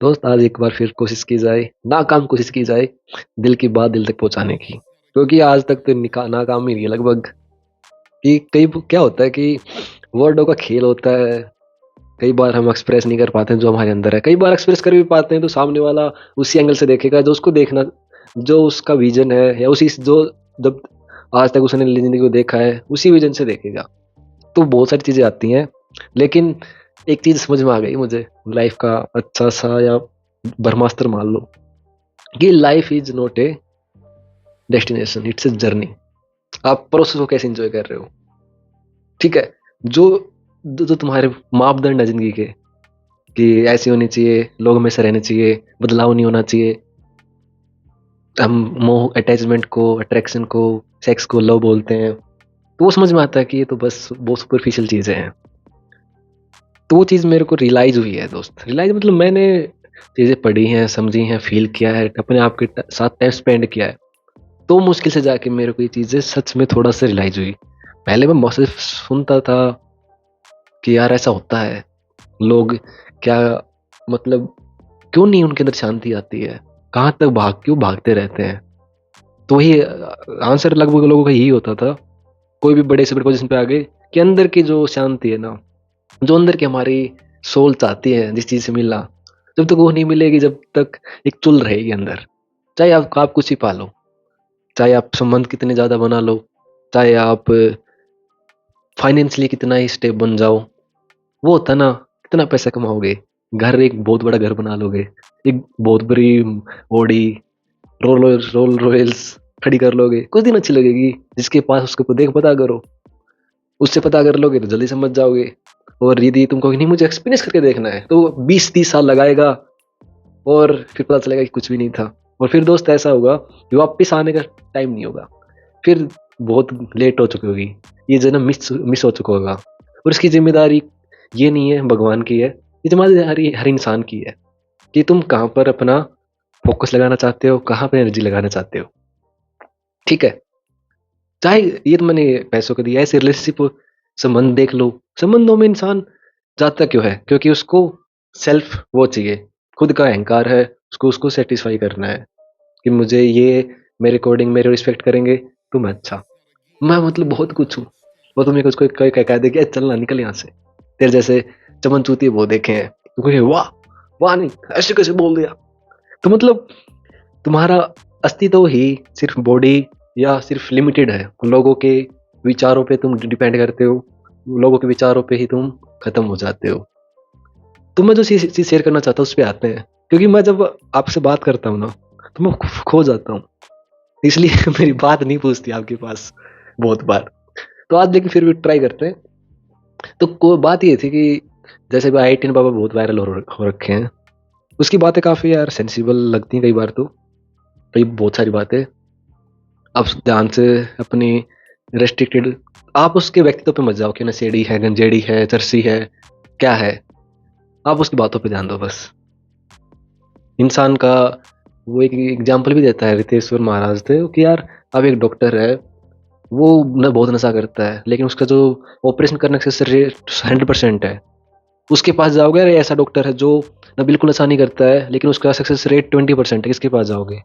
दोस्त आज एक बार फिर कोशिश की जाए, नाकाम कोशिश की जाए दिल की बात दिल तक पहुँचाने की। क्योंकि आज तक तो नाकाम ही रही है लगभग। कि क्या होता है कि वर्डों का खेल होता है। कई बार हम एक्सप्रेस नहीं कर पाते हैं जो हमारे अंदर है। कई बार एक्सप्रेस कर भी पाते हैं तो सामने वाला उसी एंगल से देखेगा जो उसको देखना, जो उसका विज़न है या उसी जो जब आज तक उसने ज़िंदगी को देखा है, उसी विज़न से देखेगा। तो बहुत सारी चीज़ें आती हैं, लेकिन एक चीज़ समझ में आ गई मुझे लाइफ़ का अच्छा-सा या ब्रह्मास्त्र मान लो कि life is not a destination, it's a journey. आप प्रोसेस को कैसे एन्जॉय कर रहे हो, ठीक है? जो जो जो तुम्हारे मापदंड है ज़िंदगी के कि ऐसी होनी चाहिए, लोगों में से रहने चाहिए, बदलाव नहीं होना चाहिए। हम मोह, अटैचमेंट को, अट्रैक्शन को, सेक्स को लव बोलते हैं। तो वो समझ में आता है कि ये तो बस बहुत सुपरफिशियल चीज़ें हैं। तो वो चीज़ मेरे को रियलाइज़ हुई है दोस्त। रियलाइज़ मतलब मैंने चीज़ें पढ़ी हैं, समझी हैं, फ़ील किया है, अपने आप के साथ टाइम स्पेंड किया है। तो मुश्किल से जाके मेरे को ये चीज़ें सच में थोड़ा-सा रियलाइज़ हुई। पहले मैं सिर्फ़ सुनता था कि यार ऐसा होता है, लोग क्या मतलब क्यों नहीं उनके अंदर शांति आती है? कहाँ तक क्यों भागते रहते हैं? तो वही आंसर लगभग लोगों का यही होता था, कोई भी बड़े से बड़ी पोज़ीशन पे आ गए कि अंदर की जो शांति है ना, जो अंदर की हमारी सोल चाहती है जिस चीज़ से मिलना, जब तक वो नहीं मिलेगी, जब तक एक चुल रहेगी अंदर। चाहे आप कुछ ही पालो, चाहे आप संबंध कितने ज़्यादा बना लो, चाहे आप फाइनेंशियली कितना ही स्टेप बन जाओ, वो होता है ना, कितना पैसा कमाओगे, घर एक बहुत बड़ा घर बना लोगे, एक बहुत बड़ी ऑडी, रोल रॉयल्स खड़ी कर लोगे, कुछ दिन अच्छी लगेगी, जिसके पास उसको देख पता करो, उससे पता कर लोगे तो जल्दी समझ जाओगे। और यदि तुम कहोगे नहीं मुझे एक्सपीरियंस करके देखना है, तो 20-30 साल लगाएगा और फिर पता चलेगा कि कुछ भी नहीं था। और फिर दोस्त ऐसा होगा कि वापस आने का टाइम नहीं होगा। फिर बहुत लेट हो चुकी होगी। ये जन्म मिस मिस हो चुका होगा और इसकी ज़िम्मेदारी ये नहीं है भगवान की है, ये ज़िम्मेदारी हर इंसान की है कि तुम कहाँ पर अपना फ़ोकस लगाना चाहते हो, कहाँ पे एनर्जी लगाना चाहते हो। ठीक है? चाहे ये तो मैंने पैसों का दिया, ऐसे रिलेशनशिप संबंध देख लो। संबंधों में इंसान जाता क्यों है? क्योंकि उसको सेल्फ वो चाहिए, खुद का अहंकार है, उसको उसको सैटिस्फाई करना है कि मुझे ये मेरे अकॉर्डिंग मेरे रिस्पेक्ट करेंगे तो मैं अच्छा। मैं मतलब बहुत कुछ हूँ। वो तो मेरे को उसको कोई कह दे कि चल ना निकल यहाँ से। तेरे जैसे चमन-चूतिए बहुत देखे हैं। तो कहेंगे वाह! वाह नहीं, ऐसे कैसे बोल दिया? तो मतलब तुम्हारा अस्तित्व ही सिर्फ़ बॉडी या सिर्फ़ लिमिटेड है। लोगों के विचारों पे तुम डिपेंड करते हो। लोगों के विचारों पे ही तुम खत्म हो जाते हो। तो मैं जो चीज़ शेयर करना चाहता हूँ उस पे आते हैं। क्योंकि मैं जब आपसे बात करता हूँ ना, तो मैं खो जाता हूँ। इसलिए मेरी बात नहीं पूछती आपके पास बहुत बार। तो आज लेकिन फिर भी ट्राई करते हैं। तो को बात ये थी कि जैसे अभी आई-10 बाबा बहुत वायरल हो रखे हैं। उसकी बातें काफ़ी यार सेंसिबल लगती हैं कई बार तो। कई बहुत सारी बातें आप ध्यान से अपनी रिस्ट्रिक्टेड, आप उसके व्यक्तित्व पे मत जाओ कि नशेड़ी है, गंजेड़ी है, चरसी है, क्या है? आप उसकी बातों पे ध्यान दो बस। इंसान का वो एक एग्ज़ाम्पल भी देता है रितेश्वर महाराज थे कि यार अब एक डॉक्टर है, वो न बहुत नशा करता है, लेकिन उसका जो ऑपरेशन करने का सक्सेस रेट 100% है। उसके पास जाओगे, अरे ऐसा डॉक्टर है जो ना बिल्कुल नशा नहीं करता है, लेकिन उसका सक्सेस रेट 20% है, किसके पास जाओगे?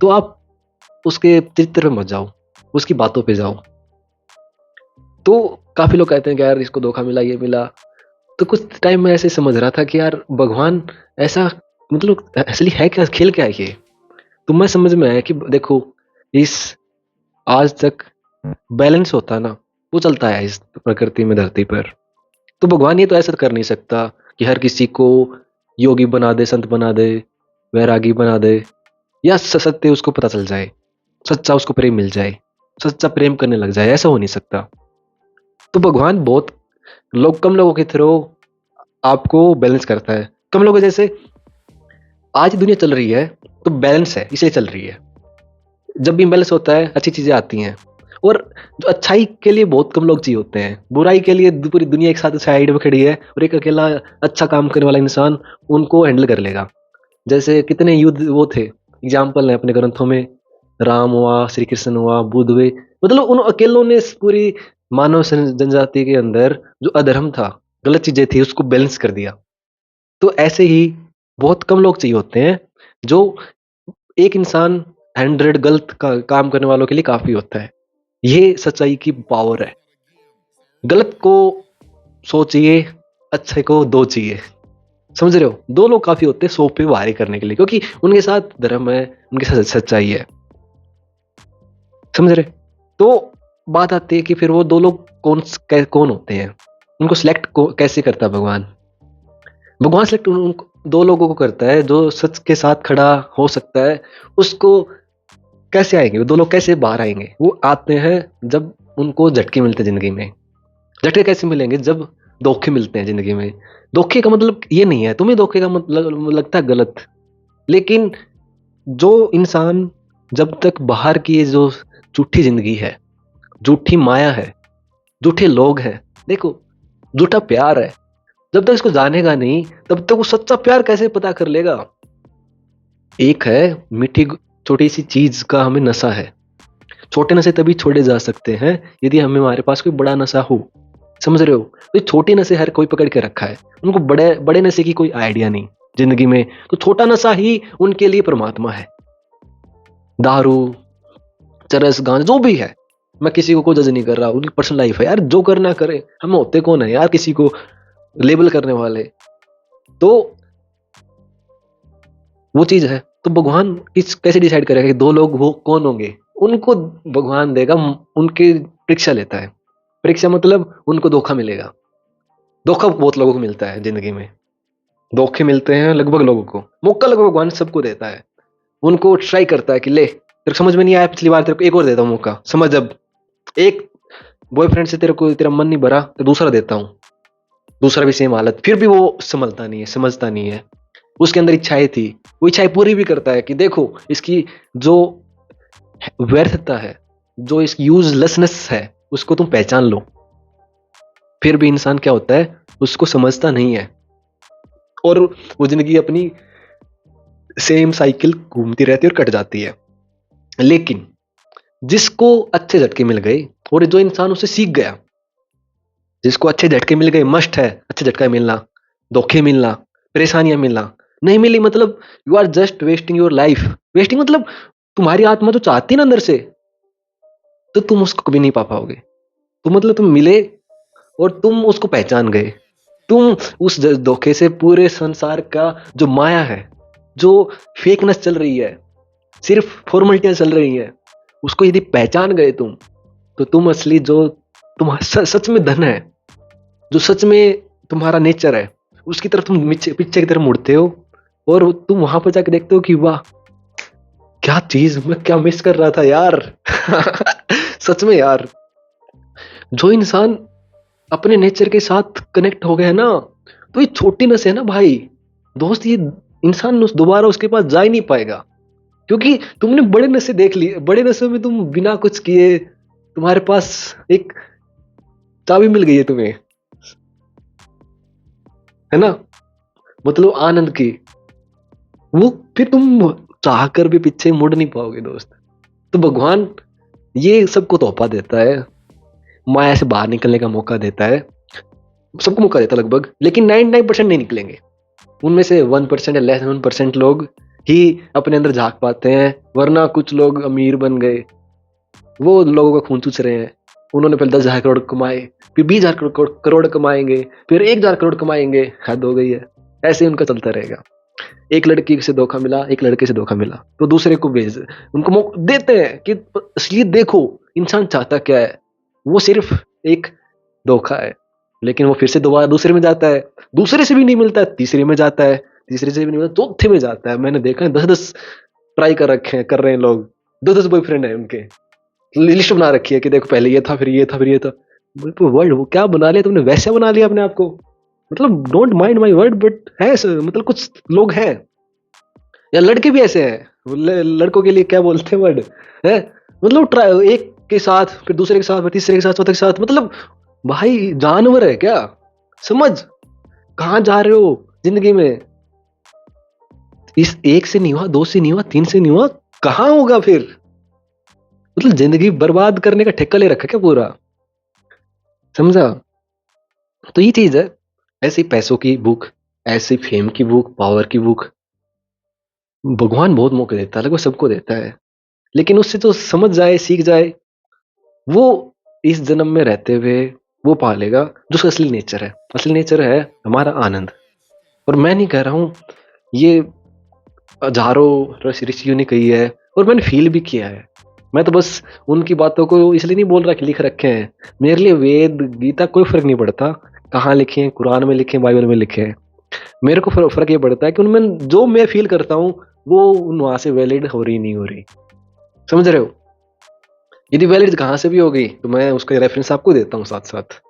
तो आप उसके चरित्र पे मत जाओ, उसकी बातों पे जाओ। तो काफ़ी लोग कहते हैं कि यार इसको धोखा मिला, ये मिला। तो कुछ टाइम मैं ऐसे समझ रहा था कि यार भगवान ऐसा मतलब असली है क्या? खेल क्या है ये? तो मैं समझ में आया कि देखो, इस आज तक बैलेंस होता है ना, वो चलता है इस प्रकृति में, धरती पर। तो भगवान ये तो ऐसा कर नहीं सकता कि हर किसी को योगी बना दे, संत बना दे, वैरागी बना दे या सत्य उसको पता चल जाए, सच्चा उसको प्रेम मिल जाए, सच्चा प्रेम करने लग जाए, ऐसा हो नहीं सकता। तो भगवान बहुत कम लोगों के थ्रू आपको बैलेंस करता है। कम लोगों जैसे आज दुनिया चल रही है, तो बैलेंस है, इसलिए चल रही है। जब भी इम्बैलेंस होता है, अच्छी चीज़ें आती हैं और जो अच्छाई के लिए बहुत कम लोग चाहिए होते हैं। बुराई के लिए पूरी दुनिया एक साथ साइड में खड़ी है और एक अकेला अच्छा काम करने वाला इंसान उनको हैंडल कर लेगा। जैसे कितने युद्ध वो थे, एग्ज़ाम्पल है अपने ग्रंथों में, राम हुआ, श्री कृष्ण हुआ, बुद्ध हुए, मतलब उन अकेलों ने इस पूरी मानव जनजाति के अंदर जो अधर्म था, गलत चीज़ें थी, उसको बैलेंस कर दिया। तो ऐसे ही बहुत कम लोग चाहिए होते हैं जो एक इंसान 100 गलत काम करने वालों के लिए काफी होता है। ये सच्चाई की पावर है। गलत को 100 चाहिए, अच्छे को 2 चाहिए। समझ रहे हो? 2 लोग काफी होते हैं 100 पे भारी करने के लिए, क्योंकि उनके साथ धर्म है, उनके साथ सच्चाई है। समझ रहे? तो बात आती है कि फिर वो 2 लोग कौन होते हैं? उनको सिलेक्ट कैसे करता है भगवान? भगवान सिलेक्ट उन 2 लोगों को करता है जो सच के साथ खड़ा हो सकता है। उसको कैसे आएंगे वो 2 लोग, कैसे बाहर आएंगे? वो आते हैं जब उनको झटके मिलते हैं जिंदगी में। झटके कैसे मिलेंगे? जब धोखे मिलते हैं जिंदगी में। धोखे का मतलब ये नहीं है, तुम्हें धोखे का मतलब लगता है गलत, लेकिन जो इंसान जब तक बाहर की ये जो झूठी जिंदगी है, झूठी माया है, झूठे लोग हैं, देखो झूठा प्यार है, जब तक इसको जानेगा नहीं तब तक वो सच्चा प्यार कैसे पता कर लेगा? एक है मीठी छोटी सी चीज का हमें नशा है। छोटे नशे तभी छोड़े जा सकते हैं यदि हमारे पास कोई बड़ा नशा हो। समझ रहे हो? तो छोटे नशे हर कोई पकड़ के रखा है, उनको बड़े बड़े नशे की कोई आइडिया नहीं जिंदगी में। तो छोटा नशा ही उनके लिए परमात्मा है। दारू, चरस, गांजा, जो भी है, मैं किसी को जज नहीं कर रहा, उनकी पर्सनल लाइफ है यार, जो करना करे। हम होते कौन है यार किसी को लेबल करने वाले? तो वो चीज है। तो भगवान किस कैसे डिसाइड करेगा कि 2 लोग वो कौन होंगे? उनको भगवान देगा, उनकी परीक्षा लेता है। परीक्षा मतलब उनको धोखा मिलेगा। धोखा बहुत लोगों को मिलता है जिंदगी में। धोखे मिलते हैं लगभग लोगों को, मौका लगभग भगवान सबको देता है। उनको ट्राई करता है कि ले, तेरे को समझ में नहीं आया पिछली बार, तेरे को एक और देता हूँ मौका, समझ अब। एक बॉयफ्रेंड से तेरे को तेरा मन नहीं भरा तो दूसरा देता हूँ। दूसरा भी सेम हालत, फिर भी वो समझता नहीं है, समझता नहीं है। उसके अंदर इच्छाएं थी, वो इच्छाएं पूरी भी करता है कि देखो इसकी जो व्यर्थता है, जो इसकी यूजलेसनेस है, उसको तुम पहचान लो। फिर भी इंसान क्या होता है, उसको समझता नहीं है और वो जिंदगी अपनी सेम साइकिल घूमती रहती है और कट जाती है। लेकिन जिसको अच्छे झटके मिल गए और जो इंसान उसे सीख गया, जिसको अच्छे झटके मिल गए, मस्ट है अच्छे झटका मिलना, धोखे मिलना, परेशानियां मिलना। नहीं मिली मतलब you are just wasting your life. Wasting मतलब तुम्हारी आत्मा जो चाहती है ना अंदर से, तो तुम उसको कभी नहीं पा पाओगे। तो मतलब तुम मिले और तुम उसको पहचान गए। तुम उस धोखे से पूरे संसार का जो माया है, जो फेकनेस चल रही है, सिर्फ फॉर्मेलिटियां चल रही हैं, उसको यदि पहचान गए तुम, तो तुम असली जो तुम सच में धन है, जो सच में तुम्हारा नेचर है, उसकी तरफ तुम पीछे की तरफ मुड़ते हो और तुम वहां पर जाके देखते हो कि वाह क्या चीज, मैं क्या मिस कर रहा था यार। सच में यार, जो इंसान अपने नेचर के साथ कनेक्ट हो गया ना, तो ये छोटी नस है ना भाई दोस्त, ये इंसान दोबारा उसके पास जा ही नहीं पाएगा। क्योंकि तुमने बड़े नशे देख लिए, बड़े नशे में तुम बिना कुछ किए, तुम्हारे पास एक चाबी मिल गई है तुम्हें, है ना, मतलब आनंद की। वो फिर तुम चाह कर भी पीछे मुड़ नहीं पाओगे दोस्त। तो भगवान ये सबको तोहफा देता है, माया से बाहर निकलने का मौका देता है, सबको मौका देता है लगभग, लेकिन 99% नहीं निकलेंगे। उनमें से 1% या लेस 1% लोग ही अपने अंदर झांक पाते हैं, वरना कुछ लोग अमीर बन गए, वो लोगों का खून चूस रहे हैं। उन्होंने पहले 10,000 करोड़ कमाए, फिर 20,000 करोड़ कमाएंगे, फिर 1,000 करोड़ कमाएंगे, हद हो गई है। ऐसे ही उनका चलता रहेगा। एक लड़की से धोखा मिला, एक लड़के से धोखा मिला, तो दूसरे को भेज उनको मौका देते हैं कि असलियत देखो इंसान चाहता क्या है। वो सिर्फ एक धोखा है, लेकिन वो फिर से दोबारा दूसरे में जाता है, दूसरे से भी नहीं मिलता है, तीसरे में जाता है, तीसरे से भी नहीं मिलता, चौथे में जाता है। मैंने देखा है 10-10 ट्राई कर रखे हैं, कर रहे हैं लोग, 10-10 बॉयफ्रेंड है उनके, लिस्ट बना रखी है कि देखो पहले ये था, फिर ये था, फिर ये था। वर्ड वो क्या बना लिया तुमने, वैसे बना लिया अपने आप को। मतलब don't mind my word, but है मतलब कुछ लोग हैं, या लड़के भी ऐसे हैं। लड़कों के लिए क्या बोलते हैं वर्ड है, मतलब एक के साथ, फिर दूसरे के साथ, फिर तीसरे के साथ, चौथे के साथ, मतलब भाई जानवर है क्या? समझ कहाँ जा रहे हो जिंदगी में? इस एक से नहीं हुआ, दो से नहीं हुआ, तीन से नहीं हुआ, कहाँ होगा फिर? मतलब जिंदगी बर्बाद करने का ठेका ले रखा क्या पूरा? समझा? तो ये चीज है। ऐसी पैसों की भूख, ऐसी फेम की भूख, पावर की भूख भगवान बहुत मौके देता है, लगभग सबको देता है। लेकिन उससे जो समझ जाए, सीख जाए, वो इस जन्म में रहते हुए वो पालेगा जो उसका असली नेचर है। असली नेचर है हमारा आनंद। और मैं नहीं कह रहा हूँ, ये हजारों ऋषियों ने कही है और मैंने फील भी किया है। मैं तो बस उनकी बातों को इसलिए नहीं बोल रहा कि लिख रखे हैं। मेरे लिए वेद गीता कोई फर्क नहीं पड़ता, कहाँ लिखे हैं, कुरान में लिखे हैं, बाइबल में लिखे हैं। मेरे को फर्क ये पड़ता है कि उनमें जो मैं फील करता हूँ वो उन वहां से वैलिड हो रही नहीं हो रही। समझ रहे हो? यदि वैलिड कहाँ से भी होगी तो मैं उसका रेफरेंस आपको देता हूँ साथ साथ।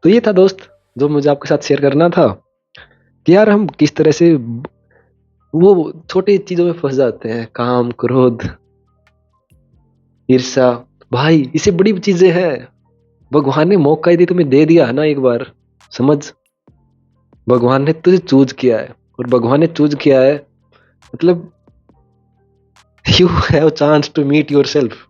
तो ये था दोस्त जो मुझे आपके साथ शेयर करना था कि यार हम किस तरह से वो छोटी चीजों में फंस जाते हैं, काम, क्रोध, ईर्ष्या। भाई इसे बड़ी चीजें हैं। भगवान ने मौका यदि तुम्हें दे दिया है ना एक बार, समझ, भगवान ने तुझे चूज किया है। और भगवान ने चूज किया है मतलब you have chance to meet yourself.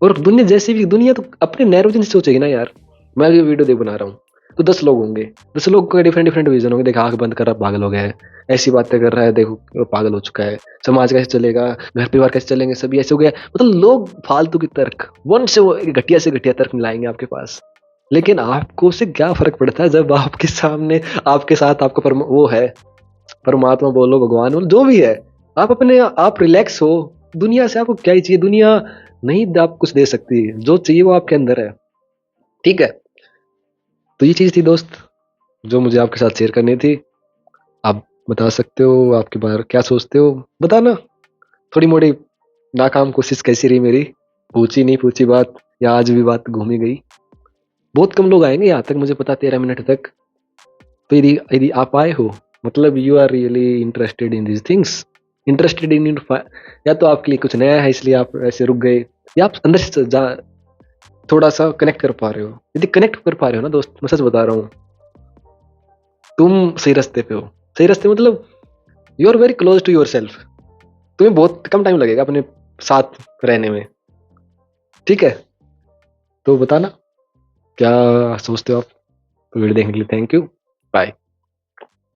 और दुनिया जैसी भी, दुनिया तो अपने नैरो से सोचेगी ना यार। मैं ये वीडियो देख बना रहा हूँ तो 10 लोग होंगे, 10 लोग का डिफरेंट डिफरेंट विजन होंगे। देखा आंख बंद कर रहा पागल हो गया है, ऐसी बातें कर रहा है देखो वो पागल हो चुका है, समाज कैसे चलेगा, घर परिवार कैसे चलेंगे, सभी ऐसे हो गया। मतलब लोग फालतू की तर्क, वन से वो घटिया से घटिया तर्क मिलाएंगे आपके पास। लेकिन आपको उससे क्या फर्क पड़ता है जब आपके सामने, आपके साथ आपका वो है, परमात्मा बोलो, भगवान बोलो, जो भी है। आप अपने आप रिलैक्स हो। दुनिया से आपको क्या ही चाहिए? दुनिया नहीं आप कुछ दे सकती, जो चाहिए वो आपके अंदर है। ठीक है? तो ये चीज थी दोस्त जो मुझे आपके साथ शेयर करनी थी। आप बता सकते हो आपके बारे क्या सोचते हो, बताना। थोड़ी मोड़ी नाकाम कोशिश कैसी रही मेरी, पूछी नहीं पूछी बात, या आज भी बात घूमी गई। बहुत कम लोग आएंगे यहाँ तक, मुझे पता 13 मिनट तक। तो यदि यदि आप आए हो मतलब you are really interested in these things, interested in, या तो आपके लिए कुछ नया है इसलिए आप ऐसे रुक गए, या आप अंदर से थोड़ा सा कनेक्ट कर पा रहे हो। यदि कनेक्ट कर पा रहे हो ना दोस्त, मैं सच बता रहा हूँ, तुम सही रास्ते पे हो। सही रास्ते मतलब you are very close to yourself. तुम्हें बहुत कम टाइम लगेगा अपने साथ रहने में। ठीक है? तो बताना क्या सोचते हो आप। तो वीडियो देखने के लिए थैंक यू, बाय।